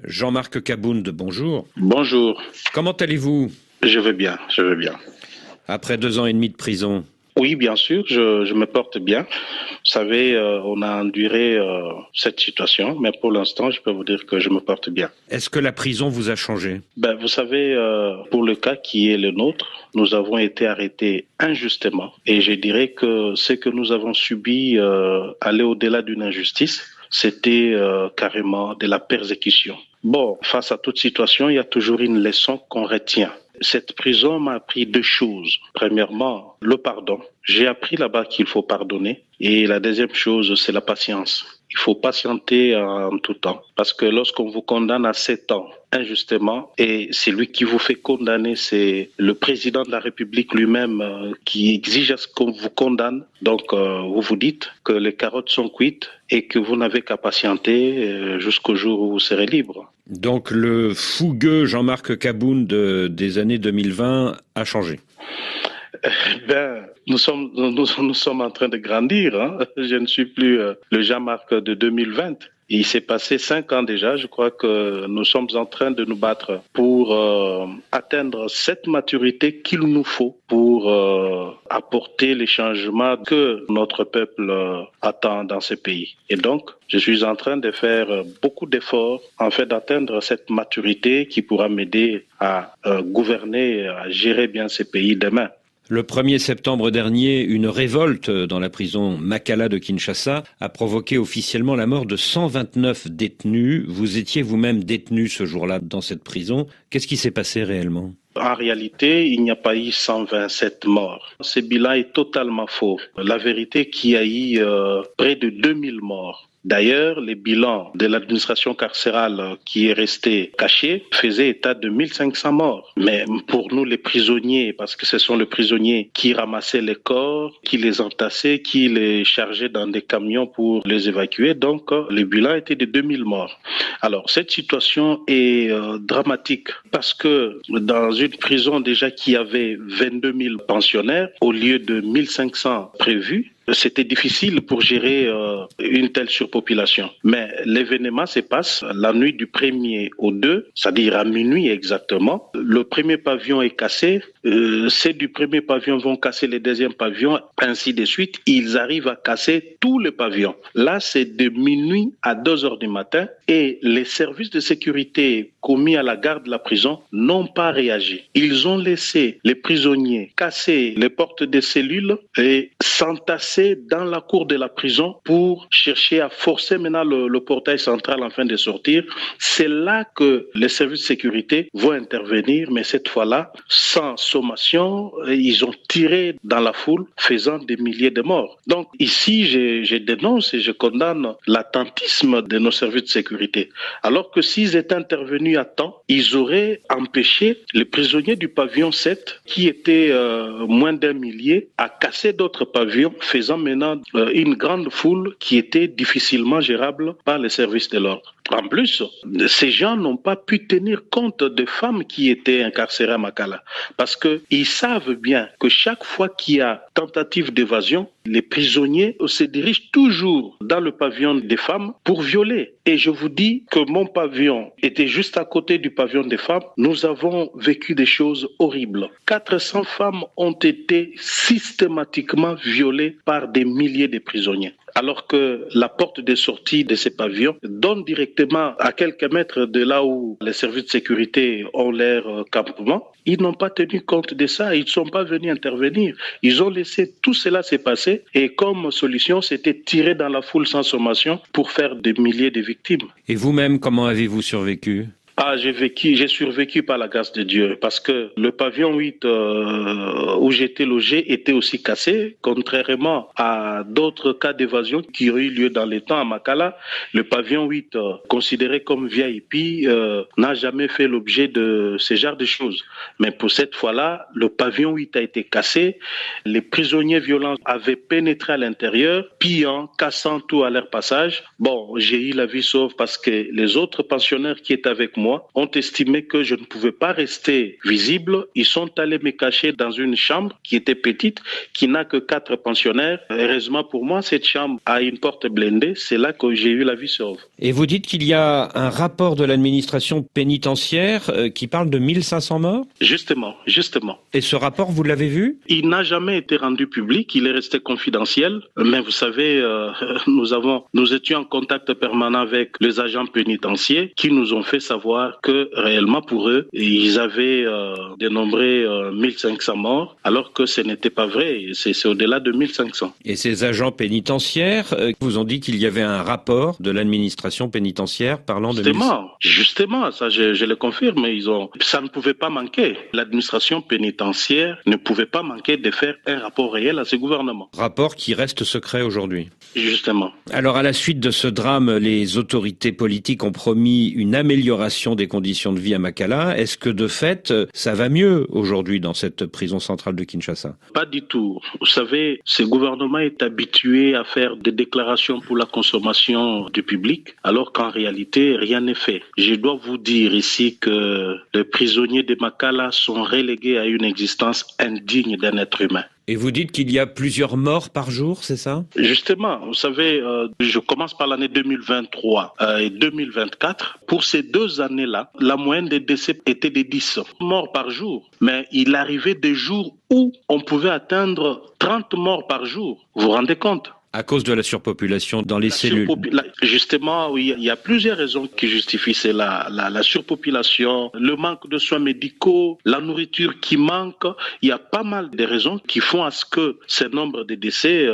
Jean-Marc Kabound, bonjour. Bonjour. Comment allez-vous? Je vais bien, je vais bien. Après 2 ans et demi de prison. Oui, bien sûr, je me porte bien. Vous savez, on a enduré cette situation, mais pour l'instant, je peux vous dire que je me porte bien. Est-ce que la prison vous a changé? Vous savez, pour le cas qui est le nôtre, nous avons été arrêtés injustement. Et je dirais que ce que nous avons subi allait au-delà d'une injustice. C'était carrément de la persécution. Bon, face à toute situation, il y a toujours une leçon qu'on retient. Cette prison m'a appris 2 choses. Premièrement, le pardon. J'ai appris là-bas qu'il faut pardonner. Et la deuxième chose, c'est la patience. Il faut patienter en tout temps. Parce que lorsqu'on vous condamne à 7 ans injustement, et c'est lui qui vous fait condamner, c'est le président de la République lui-même qui exige à ce qu'on vous condamne. Donc, vous vous dites que les carottes sont cuites et que vous n'avez qu'à patienter jusqu'au jour où vous serez libre. Donc le fougueux Jean-Marc Kabound des années 2020 a changé. Nous sommes en train de grandir. Hein. Je ne suis plus le Jean-Marc de 2020. Il s'est passé 5 ans déjà. Je crois que nous sommes en train de nous battre pour atteindre cette maturité qu'il nous faut pour apporter les changements que notre peuple attend dans ce pays. Et donc, je suis en train de faire beaucoup d'efforts en fait d'atteindre cette maturité qui pourra m'aider à gouverner, à gérer bien ce pays demain. Le 1er septembre dernier, une révolte dans la prison Makala de Kinshasa a provoqué officiellement la mort de 129 détenus. Vous étiez vous-même détenu ce jour-là dans cette prison. Qu'est-ce qui s'est passé réellement ? En réalité, il n'y a pas eu 127 morts. Ce bilan est totalement faux. La vérité est qu'il y a eu près de 2000 morts. D'ailleurs, les bilans de l'administration carcérale qui est restée cachée faisaient état de 1500 morts. Mais pour nous, les prisonniers, parce que ce sont les prisonniers qui ramassaient les corps, qui les entassaient, qui les chargeaient dans des camions pour les évacuer, donc le bilan était de 2000 morts. Alors, cette situation est dramatique parce que dans une prison déjà qui avait 22 000 pensionnaires, au lieu de 1500 prévus, c'était difficile pour gérer une telle surpopulation. Mais l'événement se passe la nuit du 1er au 2, c'est-à-dire à minuit exactement. Le premier pavillon est cassé, ceux du premier pavillon vont casser les deuxièmes pavillons, ainsi de suite. Ils arrivent à casser tous les pavillons. Là, c'est de minuit à 2 heures du matin et les services de sécurité commis à la garde de la prison n'ont pas réagi. Ils ont laissé les prisonniers casser les portes des cellules et s'entasser dans la cour de la prison pour chercher à forcer maintenant le portail central afin de sortir. C'est là que les services de sécurité vont intervenir, mais cette fois-là, sans sommation, ils ont tiré dans la foule, faisant des milliers de morts. Donc ici, je dénonce et je condamne l'attentisme de nos services de sécurité. Alors que s'ils étaient intervenus à temps, ils auraient empêché les prisonniers du pavillon 7, qui étaient moins d'1 millier, à casser d'autres pavillons, faisant maintenant une grande foule qui était difficilement gérable par les services de l'ordre. En plus, ces gens n'ont pas pu tenir compte des femmes qui étaient incarcérées à Makala parce qu'ils savent bien que chaque fois qu'il y a tentative d'évasion, les prisonniers se dirigent toujours dans le pavillon des femmes pour violer. Et je vous dis que mon pavillon était juste à côté du pavillon des femmes. Nous avons vécu des choses horribles. 400 femmes ont été systématiquement violées par des milliers de prisonniers. Alors que la porte de sortie de ces pavillons donne directement à quelques mètres de là où les services de sécurité ont leur campement. Ils n'ont pas tenu compte de ça, ils ne sont pas venus intervenir. Ils ont laissé tout cela se passer et comme solution, c'était tirer dans la foule sans sommation pour faire des milliers de victimes. Et vous-même, comment avez-vous survécu ? J'ai survécu par la grâce de Dieu parce que le pavillon 8 où j'étais logé était aussi cassé, contrairement à d'autres cas d'évasion qui ont eu lieu dans les temps à Makala. Le pavillon 8, considéré comme VIP, n'a jamais fait l'objet de ce genre de choses. Mais pour cette fois-là, le pavillon 8 a été cassé, les prisonniers violents avaient pénétré à l'intérieur, pillant, cassant tout à leur passage. Bon, j'ai eu la vie sauve parce que les autres pensionnaires qui étaient avec moi moi ont estimé que je ne pouvais pas rester visible. Ils sont allés me cacher dans une chambre qui était petite, qui n'a que 4 pensionnaires. Heureusement pour moi, cette chambre a une porte blindée. C'est là que j'ai eu la vie sauve. Et vous dites qu'il y a un rapport de l'administration pénitentiaire qui parle de 1500 morts ? Justement. Et ce rapport, vous l'avez vu ? Il n'a jamais été rendu public, il est resté confidentiel. Mais vous savez, nous étions en contact permanent avec les agents pénitentiaires qui nous ont fait savoir que réellement pour eux, ils avaient dénombré 1500 morts, alors que ce n'était pas vrai. C'est au-delà de 1500. Et ces agents pénitentiaires vous ont dit qu'il y avait un rapport de l'administration pénitentiaire parlant de... Justement, ça je le confirme. Ça ne pouvait pas manquer. L'administration pénitentiaire ne pouvait pas manquer de faire un rapport réel à ce gouvernement. Rapport qui reste secret aujourd'hui. Justement. Alors à la suite de ce drame, les autorités politiques ont promis une amélioration des conditions de vie à Makala. Est-ce que de fait, ça va mieux aujourd'hui dans cette prison centrale de Kinshasa ? Pas du tout. Vous savez, ce gouvernement est habitué à faire des déclarations pour la consommation du public, alors qu'en réalité, rien n'est fait. Je dois vous dire ici que les prisonniers de Makala sont relégués à une existence indigne d'un être humain. Et vous dites qu'il y a plusieurs morts par jour, c'est ça ? Justement, vous savez, je commence par l'année 2023 et 2024. Pour ces 2 années-là, la moyenne des décès était de 10 morts par jour. Mais il arrivait des jours où on pouvait atteindre 30 morts par jour. Vous vous rendez compte ? À cause de la surpopulation dans les cellules. Justement, oui, il y a plusieurs raisons qui justifient cela. La surpopulation, le manque de soins médicaux, la nourriture qui manque. Il y a pas mal de raisons qui font à ce que ce nombre de décès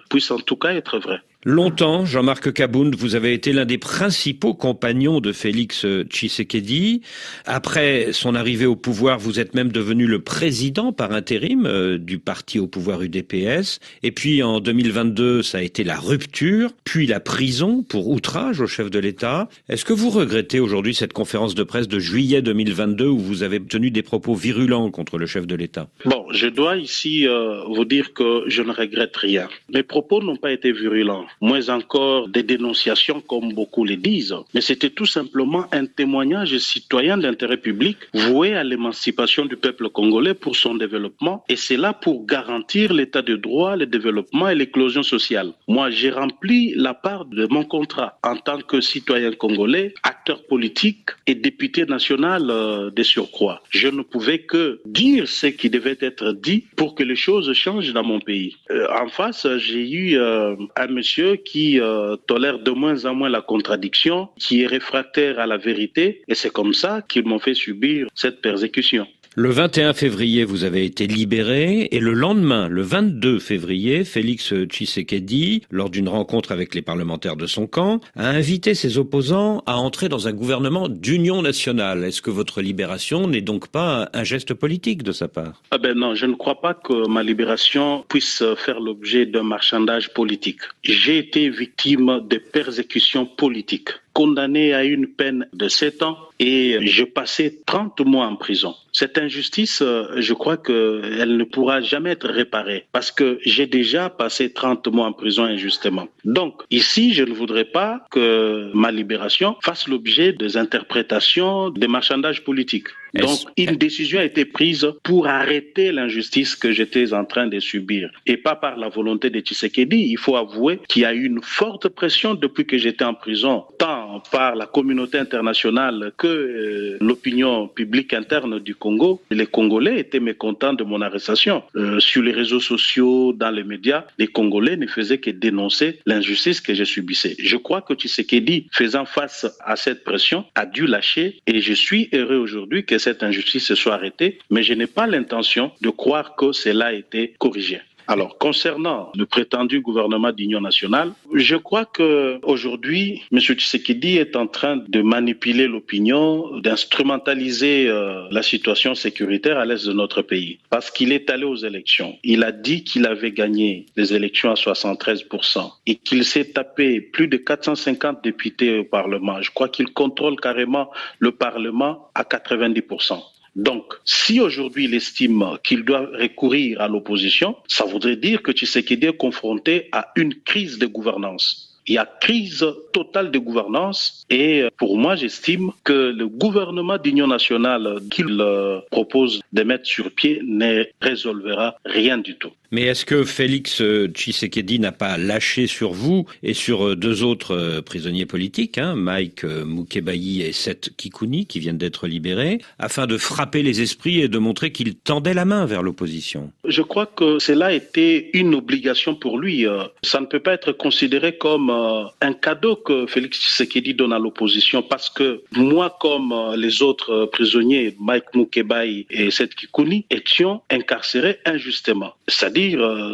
puisse en tout cas être vrai. Longtemps, Jean-Marc Kabound, vous avez été l'un des principaux compagnons de Félix Tshisekedi. Après son arrivée au pouvoir, vous êtes même devenu le président par intérim du parti au pouvoir UDPS. Et puis en 2022, ça a été la rupture, puis la prison pour outrage au chef de l'État. Est-ce que vous regrettez aujourd'hui cette conférence de presse de juillet 2022 où vous avez tenu des propos virulents contre le chef de l'État ? Bon, je dois ici vous dire que je ne regrette rien. Mes propos n'ont pas été virulents. Moins encore des dénonciations comme beaucoup le disent. Mais c'était tout simplement un témoignage citoyen d'intérêt public voué à l'émancipation du peuple congolais pour son développement et c'est là pour garantir l'état de droit, le développement et l'éclosion sociale. Moi, j'ai rempli la part de mon contrat en tant que citoyen congolais, acteur politique et député national de surcroît. Je ne pouvais que dire ce qui devait être dit pour que les choses changent dans mon pays. En face, j'ai eu un monsieur qui tolère de moins en moins la contradiction, qui est réfractaire à la vérité, et c'est comme ça qu'ils m'ont fait subir cette persécution. Le 21 février, vous avez été libéré et le lendemain, le 22 février, Félix Tshisekedi, lors d'une rencontre avec les parlementaires de son camp, a invité ses opposants à entrer dans un gouvernement d'union nationale. Est-ce que votre libération n'est donc pas un geste politique de sa part ? Non, je ne crois pas que ma libération puisse faire l'objet d'un marchandage politique. J'ai été victime de persécutions politiques, condamné à une peine de 7 ans et je passais 30 mois en prison. Cette injustice, je crois qu'elle ne pourra jamais être réparée parce que j'ai déjà passé 30 mois en prison injustement. Donc, ici, je ne voudrais pas que ma libération fasse l'objet des interprétations, des marchandages politiques. Donc, une décision a été prise pour arrêter l'injustice que j'étais en train de subir et pas par la volonté de Tshisekedi. Il faut avouer qu'il y a eu une forte pression depuis que j'étais en prison, tant par la communauté internationale que l'opinion publique interne du Congo. Les Congolais étaient mécontents de mon arrestation. Sur les réseaux sociaux, dans les médias, les Congolais ne faisaient que dénoncer l'injustice que je subissais. Je crois que Tshisekedi, faisant face à cette pression, a dû lâcher et je suis heureux aujourd'hui que cette injustice se soit arrêtée, mais je n'ai pas l'intention de croire que cela a été corrigé. Alors, concernant le prétendu gouvernement d'union nationale, je crois qu'aujourd'hui, M. Tshisekedi est en train de manipuler l'opinion, d'instrumentaliser la situation sécuritaire à l'est de notre pays. Parce qu'il est allé aux élections. Il a dit qu'il avait gagné les élections à 73% et qu'il s'est tapé plus de 450 députés au Parlement. Je crois qu'il contrôle carrément le Parlement à 90%. Donc, si aujourd'hui il estime qu'il doit recourir à l'opposition, ça voudrait dire que Tshisekedi est confronté à une crise de gouvernance. Il y a crise totale de gouvernance et pour moi, j'estime que le gouvernement d'union nationale qu'il propose de mettre sur pied ne résolvera rien du tout. Mais est-ce que Félix Tshisekedi n'a pas lâché sur vous et sur deux autres prisonniers politiques, Mike Mukebayi et Seth Kikouni, qui viennent d'être libérés, afin de frapper les esprits et de montrer qu'il tendait la main vers l'opposition? Je crois que cela était une obligation pour lui. Ça ne peut pas être considéré comme un cadeau que Félix Tshisekedi donne à l'opposition, parce que moi, comme les autres prisonniers, Mike Mukebayi et Seth Kikouni, étions incarcérés injustement. C'est-à-dire,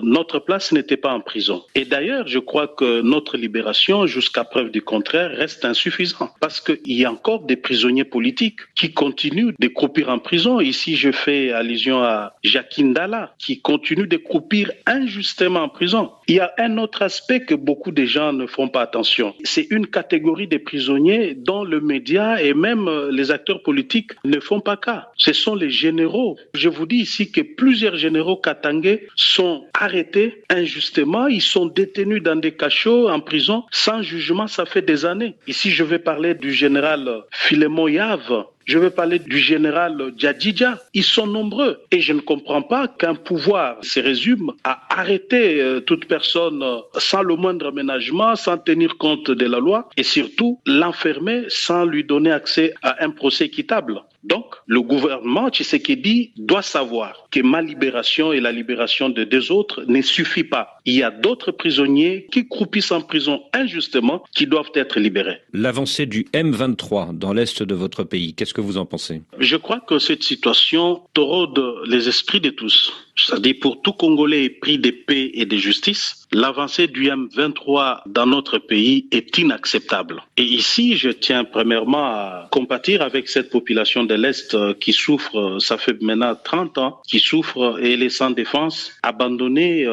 notre place n'était pas en prison. Et d'ailleurs, je crois que notre libération, jusqu'à preuve du contraire, reste insuffisante. Parce qu'il y a encore des prisonniers politiques qui continuent de croupir en prison. Ici, je fais allusion à Jacques Ndala, qui continue de croupir injustement en prison. Il y a un autre aspect que beaucoup de gens ne font pas attention. C'est une catégorie de prisonniers dont le média et même les acteurs politiques ne font pas cas. Ce sont les généraux. Je vous dis ici que plusieurs généraux katangais sont arrêtés injustement. Ils sont détenus dans des cachots en prison sans jugement. Ça fait des années. Ici, je vais parler du général Philémon Yave. Je vais parler du général Djadidja. Ils sont nombreux. Et je ne comprends pas qu'un pouvoir se résume à arrêter toute personne sans le moindre aménagement, sans tenir compte de la loi et surtout l'enfermer sans lui donner accès à un procès équitable. Donc, le gouvernement Tshisekedi doit savoir que ma libération et la libération de deux autres ne suffit pas. Il y a d'autres prisonniers qui croupissent en prison injustement qui doivent être libérés. L'avancée du M23 dans l'est de votre pays, qu'est-ce que vous en pensez? Je crois que cette situation taraude les esprits de tous. C'est-à-dire pour tout Congolais épris de paix et de justice, l'avancée du M23 dans notre pays est inacceptable. Et ici, je tiens premièrement à compatir avec cette population de l'Est qui souffre, ça fait maintenant 30 ans, qui souffre et elle est sans défense, abandonnée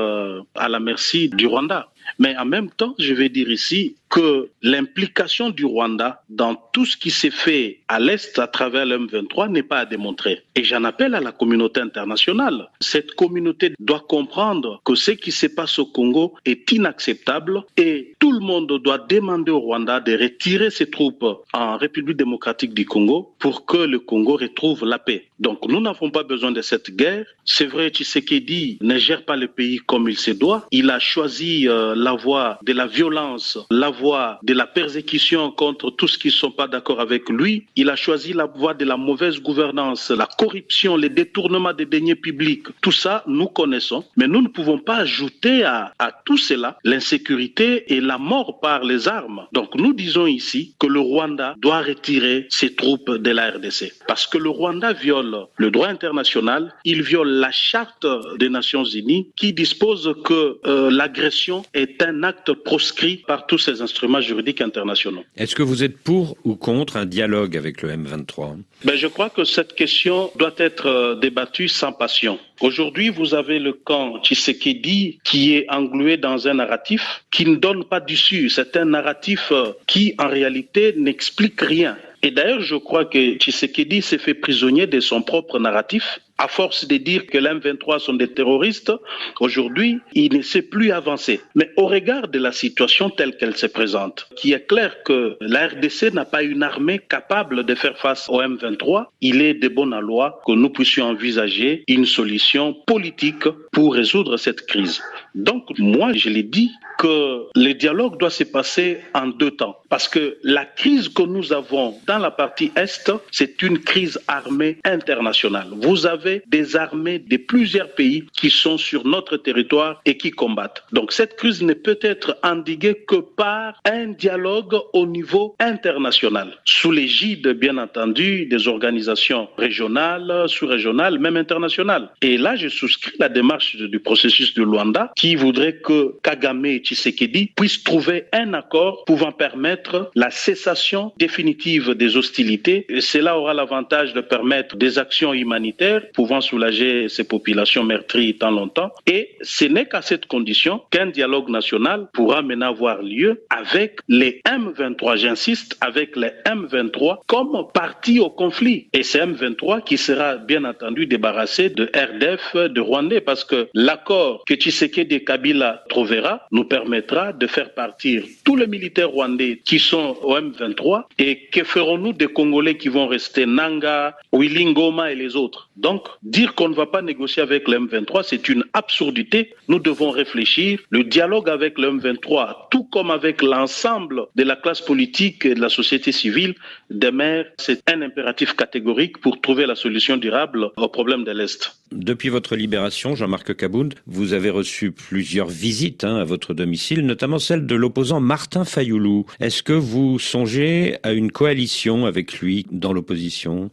à la merci du Rwanda. Mais en même temps, je vais dire ici que l'implication du Rwanda dans tout ce qui s'est fait à l'Est à travers le M23 n'est pas à démontrer. Et j'en appelle à la communauté internationale. Cette communauté doit comprendre que ce qui se passe au Congo est inacceptable et tout le monde doit demander au Rwanda de retirer ses troupes en République démocratique du Congo pour que le Congo retrouve la paix. Donc nous n'avons pas besoin de cette guerre. C'est vrai, Tshisekedi ne gère pas le pays comme il se doit. Il a choisi la voie de la violence, la voie de la persécution contre tous ceux qui ne sont pas d'accord avec lui. Il a choisi la voie de la mauvaise gouvernance, la corruption, les détournements des deniers publics. Tout ça, nous connaissons. Mais nous ne pouvons pas ajouter à tout cela l'insécurité et la mort par les armes. Donc nous disons ici que le Rwanda doit retirer ses troupes de la RDC. Parce que le Rwanda viole le droit international, il viole la charte des Nations Unies qui dispose que l'agression est un acte proscrit par tous ces instruments juridiques internationaux. Est-ce que vous êtes pour ou contre un dialogue avec le M23? Je crois que cette question doit être débattue sans passion. Aujourd'hui, vous avez le camp Tshisekedi qui est englué dans un narratif qui ne donne pas d'issue. C'est un narratif qui, en réalité, n'explique rien. Et d'ailleurs, je crois que Tshisekedi s'est fait prisonnier de son propre narratif. À force de dire que les M23 sont des terroristes, aujourd'hui, il ne sait plus avancer. Mais au regard de la situation telle qu'elle se présente, qui est clair que la RDC n'a pas une armée capable de faire face au M23, il est de bonne loi que nous puissions envisager une solution politique pour résoudre cette crise. Donc, moi, je l'ai dit, que le dialogue doit se passer en deux temps. Parce que la crise que nous avons dans la partie Est, c'est une crise armée internationale. Vous avez des armées de plusieurs pays qui sont sur notre territoire et qui combattent. Donc cette crise ne peut être endiguée que par un dialogue au niveau international, sous l'égide, bien entendu, des organisations régionales, sous-régionales, même internationales. Et là, je souscris la démarche du processus de Luanda qui voudrait que Kagame et Tshisekedi puissent trouver un accord pouvant permettre la cessation définitive des hostilités. Et cela aura l'avantage de permettre des actions humanitaires pouvant soulager ces populations meurtries tant longtemps. Et ce n'est qu'à cette condition qu'un dialogue national pourra maintenant avoir lieu avec les M23, j'insiste, avec les M23 comme partie au conflit. Et c'est M23 qui sera bien entendu débarrassé de RDF, de Rwandais, parce que l'accord que Tshisekedi et Kabila trouvera nous permettra de faire partir tous les militaires rwandais qui sont au M23 et que ferons-nous des Congolais qui vont rester Nanga, Willy Ngoma et les autres. Donc, dire qu'on ne va pas négocier avec le M23, c'est une absurdité. Nous devons réfléchir. Le dialogue avec le M23, tout comme avec l'ensemble de la classe politique et de la société civile, demeure, c'est un impératif catégorique pour trouver la solution durable au problème de l'Est. Depuis votre libération, Jean-Marc Kabound, vous avez reçu plusieurs visites à votre domicile, notamment celle de l'opposant Martin Fayoulou. Est-ce que vous songez à une coalition avec lui dans l'opposition ?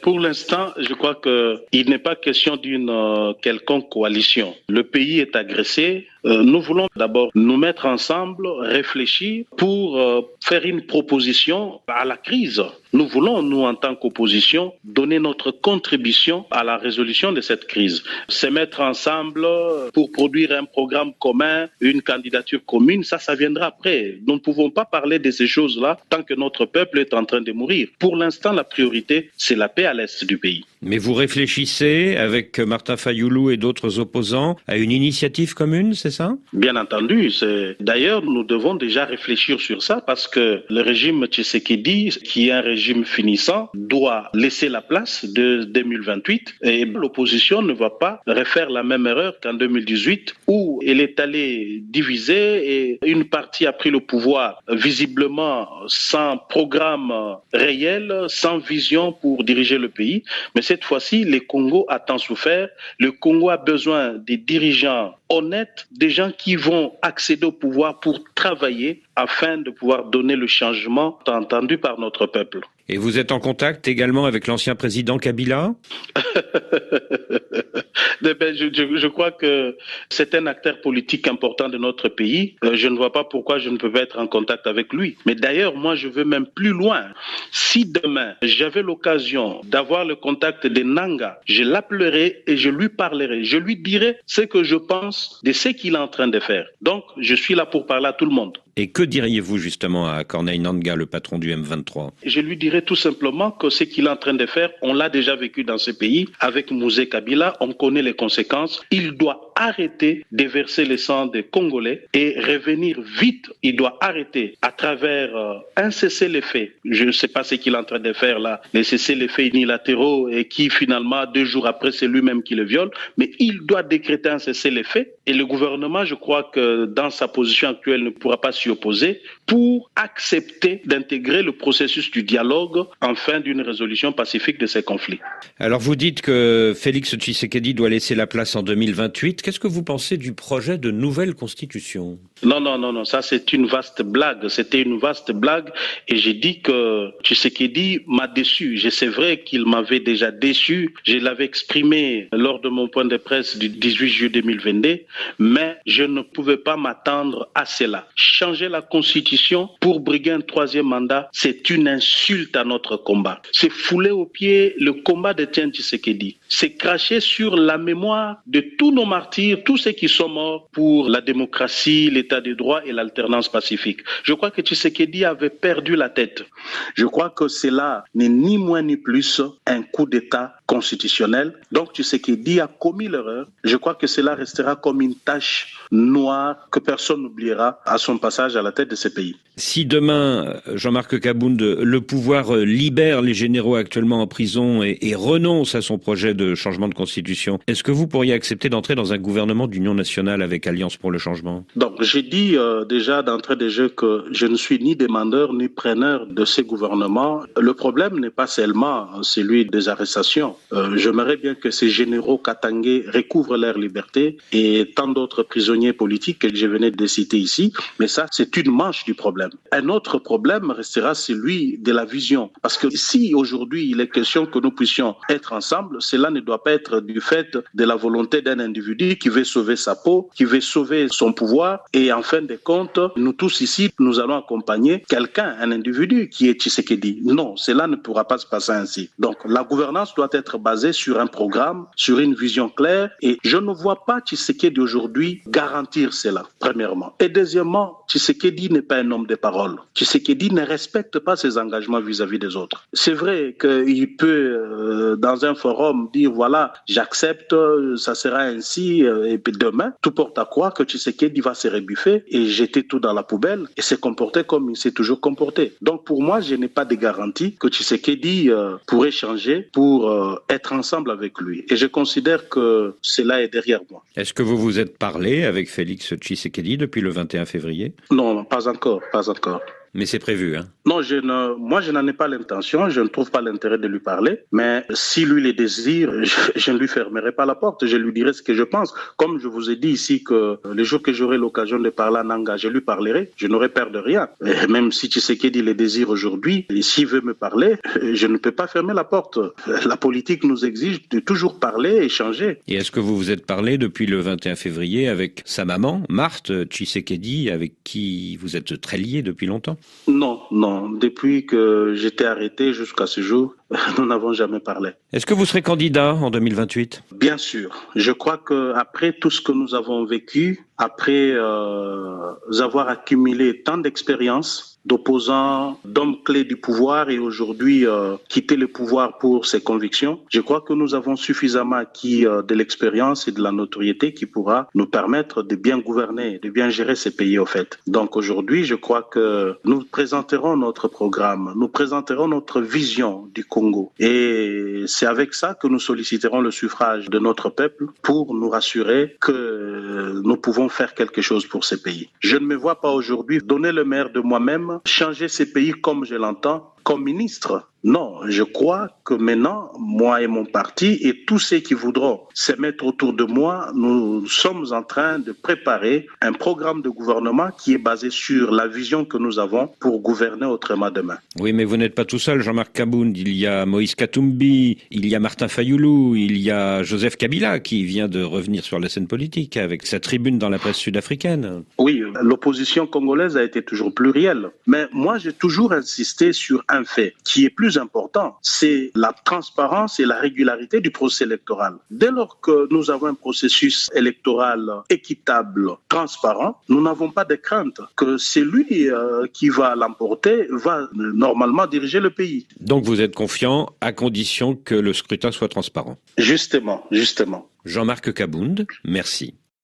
Pour l'instant, je crois qu'il n'est pas question d'une quelconque coalition. Le pays est agressé. Nous voulons d'abord nous mettre ensemble, réfléchir pour faire une proposition à la crise. Nous voulons, nous, en tant qu'opposition, donner notre contribution à la résolution de cette crise. Se mettre ensemble pour produire un programme commun, une candidature commune, ça viendra après. Nous ne pouvons pas parler de ces choses-là tant que notre peuple est en train de mourir. Pour l'instant, la priorité, c'est la paix à l'est du pays. Mais vous réfléchissez, avec Martin Fayoulou et d'autres opposants, à une initiative commune, c'est ça ? Bien entendu. D'ailleurs, nous devons déjà réfléchir sur ça parce que le régime Tshisekedi, qui est un régime finissant, doit laisser la place de 2028 et l'opposition ne va pas refaire la même erreur qu'en 2018 où elle est allée diviser et une partie a pris le pouvoir visiblement sans programme réel, sans vision pour diriger le pays. Mais cette fois-ci, le Congo a tant souffert. Le Congo a besoin des dirigeants honnêtes, des gens qui vont accéder au pouvoir pour travailler afin de pouvoir donner le changement attendu par notre peuple. Et vous êtes en contact également avec l'ancien président Kabila ? Je crois que c'est un acteur politique important de notre pays. Je ne vois pas pourquoi je ne peux pas être en contact avec lui. Mais d'ailleurs, moi, je veux même plus loin. Si demain, j'avais l'occasion d'avoir le contact de Nanga, je l'appellerai et je lui parlerai. Je lui dirai ce que je pense de ce qu'il est en train de faire. Donc, je suis là pour parler à tout le monde. Et que diriez-vous justement à Corneille Nangaa, le patron du M23 ? Je lui dirais tout simplement que ce qu'il est en train de faire, on l'a déjà vécu dans ce pays. Avec Mouzé Kabila, on connaît les conséquences. Il doit arrêter de verser le sang des Congolais et revenir vite. Il doit arrêter à travers un cessez-le-feu. Je ne sais pas ce qu'il est en train de faire là, les cessez-le-feu unilatéraux et qui finalement 2 jours après c'est lui-même qui le viole. Mais il doit décréter un cessez-le-feu et le gouvernement, je crois que dans sa position actuelle, ne pourra pas s'y opposer pour accepter d'intégrer le processus du dialogue en fin d'une résolution pacifique de ces conflits. Alors vous dites que Félix Tshisekedi doit laisser la place en 2028. Qu'est-ce que vous pensez du projet de nouvelle constitution ? Non, ça c'est une vaste blague. C'était une vaste blague et j'ai dit que Tshisekedi m'a déçu. C'est vrai qu'il m'avait déjà déçu. Je l'avais exprimé lors de mon point de presse du 18 juillet 2022, mais je ne pouvais pas m'attendre à cela. Changer la constitution pour briguer un 3e mandat, c'est une insulte à notre combat. C'est fouler aux pieds le combat d'Étienne Tshisekedi. C'est cracher sur la mémoire de tous nos martyrs, tous ceux qui sont morts pour la démocratie, l'état de droit et l'alternance pacifique. Je crois que Tshisekedi avait perdu la tête. Je crois que cela n'est ni moins ni plus un coup d'État constitutionnel. Donc Tshisekedi a commis l'erreur. Je crois que cela restera comme une tache noire que personne n'oubliera à son passage à la tête de ce pays. Si demain, Jean-Marc Kabound, le pouvoir libère les généraux actuellement en prison et renonce à son projet de changement de constitution, est-ce que vous pourriez accepter d'entrer dans un gouvernement d'union nationale avec Alliance pour le changement ? Donc j'ai dit déjà d'entrée de jeu que je ne suis ni demandeur ni preneur de ces gouvernements. Le problème n'est pas seulement celui des arrestations. J'aimerais bien que ces généraux katangais recouvrent leur liberté et tant d'autres prisonniers politiques que je venais de citer ici, mais ça c'est une manche du problème. Un autre problème restera celui de la vision. Parce que si aujourd'hui il est question que nous puissions être ensemble, cela ne doit pas être du fait de la volonté d'un individu qui veut sauver sa peau, qui veut sauver son pouvoir et Et en fin de compte, nous tous ici, nous allons accompagner quelqu'un, un individu qui est Tshisekedi. Non, cela ne pourra pas se passer ainsi. Donc la gouvernance doit être basée sur un programme, sur une vision claire, et je ne vois pas Tshisekedi aujourd'hui garantir cela, premièrement. Et deuxièmement, Tshisekedi n'est pas un homme de parole. Tshisekedi ne respecte pas ses engagements vis-à-vis des autres. C'est vrai qu'il peut, dans un forum, dire voilà, j'accepte, ça sera ainsi, et puis demain, tout porte à croire que Tshisekedi va se rebuffer et jeter tout dans la poubelle et se comporter comme il s'est toujours comporté. Donc pour moi, je n'ai pas de garantie que Tshisekedi pourrait changer pour être ensemble avec lui. Et je considère que cela est derrière moi. Est-ce que vous vous êtes parlé avec Félix Tshisekedi depuis le 21 février ? Non, pas encore. Mais c'est prévu, hein ? Non, moi je n'en ai pas l'intention, je ne trouve pas l'intérêt de lui parler, mais si lui le désire, je ne lui fermerai pas la porte, je lui dirai ce que je pense. Comme je vous ai dit ici que les jours que j'aurai l'occasion de parler à Nanga, je lui parlerai, je n'aurai peur de rien. Et même si Tshisekedi le désire aujourd'hui, et s'il veut me parler, je ne peux pas fermer la porte. La politique nous exige de toujours parler, échanger. Et est-ce que vous vous êtes parlé depuis le 21 février avec sa maman, Marthe Tshisekedi, avec qui vous êtes très liés depuis longtemps ? Non. Depuis que j'étais arrêté jusqu'à ce jour, nous n'avons jamais parlé. Est-ce que vous serez candidat en 2028 ? Bien sûr. Je crois qu'après tout ce que nous avons vécu, après avoir accumulé tant d'expérience, d'opposants, d'hommes clés du pouvoir et aujourd'hui quitter le pouvoir pour ses convictions, je crois que nous avons suffisamment acquis de l'expérience et de la notoriété qui pourra nous permettre de bien gouverner, de bien gérer ces pays au fait. Donc aujourd'hui, je crois que nous présenterons notre programme, nous présenterons notre vision du Congo et c'est avec ça que nous solliciterons le suffrage de notre peuple pour nous rassurer que nous pouvons faire quelque chose pour ces pays. Je ne me vois pas aujourd'hui donner le meilleur de moi-même, changer ces pays comme je l'entends, comme ministre. Non, je crois que maintenant, moi et mon parti et tous ceux qui voudront se mettre autour de moi, nous sommes en train de préparer un programme de gouvernement qui est basé sur la vision que nous avons pour gouverner autrement demain. Oui, mais vous n'êtes pas tout seul, Jean-Marc Kabound. Il y a Moïse Katumbi, il y a Martin Fayoulou, il y a Joseph Kabila qui vient de revenir sur la scène politique avec sa tribune dans la presse sud-africaine. Oui, l'opposition congolaise a été toujours plurielle. Mais moi, j'ai toujours insisté sur un fait qui est plus important, c'est la transparence et la régularité du processus électoral. Dès lors que nous avons un processus électoral équitable, transparent, nous n'avons pas de crainte que celui qui va l'emporter va normalement diriger le pays. Donc vous êtes confiant à condition que le scrutin soit transparent. Justement. Jean-Marc Kabound, merci.